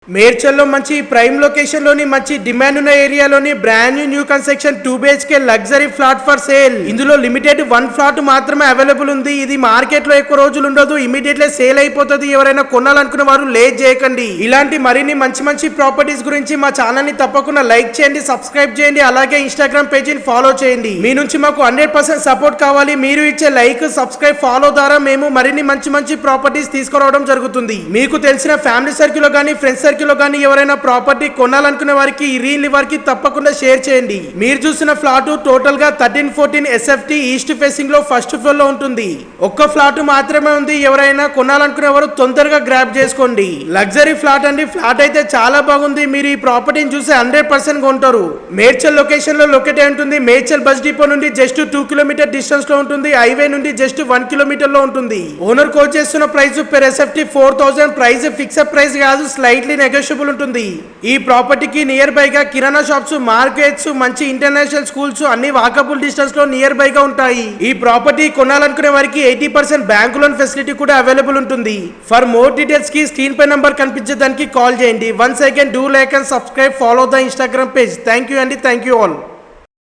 మేడ్చల్లో మంచి prime location లోని మంచి డిమాండ్ ఉన్న ఏరియాలోని brand new construction 2 BHK luxury flat for sale. ఇందులో లిమిటెడ్ 1 ఫ్లాట్ మాత్రమే అవైలబుల్ ఉంది. ఇది మార్కెట్ లో ఎక్కువ రోజులు ఉండదు, ఇమీడియట్లీ సేల్ అయిపోతుంది. ఎవరైనా కొనాలనుకునే వారు లేట్ చేయకండి. ఇలాంటి మరిన్ని మంచి మంచి ప్రాపర్టీస్ గురించి మా ఛానల్ ని తప్పకుండా లైక్ చేయండి, సబ్స్క్రైబ్ చేయండి, అలాగే ఇన్స్టాగ్రామ్ పేజీని ఫాలో చేయండి. మీ నుంచి మాకు 100% సపోర్ట్ కావాలి. మీరు ఇచ్చే లైక్, సబ్స్క్రైబ్, ఫాలో ద్వారా మేము మరిన్ని మంచి మంచి ప్రాపర్టీస్ తీసుకురావడం జరుగుతుంది. మీకు తెలిసిన ఫ్యామిలీ సర్కిల్ లో కానీ ఫ్రెండ్స్ సర్కిల్ లో కానీ ఎవరైనా ప్రాపర్టీ కొనాలనుకునే వారికి ఈ రీల్ వారికి తప్పకుండా షేర్ చేయండి. మీరు చూసిన ఫ్లాట్ టోటల్ గా 1314 SFT ఈస్ట్ ఫేసింగ్ లో ఫస్ట్ ఫ్లోర్ లో ఉంటుంది. ఒక్క ఫ్లాట్ మాత్రమే ఉంది. ఎవరైనా కొనాలనుకునే వారు తొందరగా గ్రాబ్ చేసుకోండి. లగ్జరీ ఫ్లాట్ అండి. ఫ్లాట్ అయితే చాలా బాగుంది. మీరు ఈ ప్రాపర్టీని చూసి 100% కొంటారు. మేడ్చల్ లొకేషన్ లో లొకేట్ అయి ఉంటుంది. మేడ్చల్ బస్ డిపో నుండి జస్ట్ 2 కిలోమీటర్ డిస్టెన్స్ లో ఉంటుంది. హైవే నుండి జస్ట్ 1 కిలోమీటర్ లో ఉంటుంది. ఓనర్ కోట్ చేస్తున్న price per SFT 4000. Price fixed price కాదు, స్లైట్లీ నెగోషియబుల్ ఉంటుంది. ఈ ప్రాపర్టీకి నియర్ బై గా కిరాణా షాప్స్, మార్కెట్స్, మంచి ఇంటర్నేషనల్ స్కూల్స్ అన్ని వాకబుల్ డిస్టెన్స్ లో నియర్ బై గా ఉంటాయి. ఈ ప్రాపర్టీ కొనాలనుకునే వారికి 80% బ్యాంక్ లోన్ ఫెసిలిటీ కూడా అవైలబుల్ ఉంటుంది. ఫర్ మోర్ డీటెయిల్స్ కి స్క్రీన్ పై నంబర్ కనిపించే దానికి కాల్ చేయండి. Once again do like and subscribe, follow the Instagram page. Thank you అండి, థ్యాంక్ యూ ఆల్.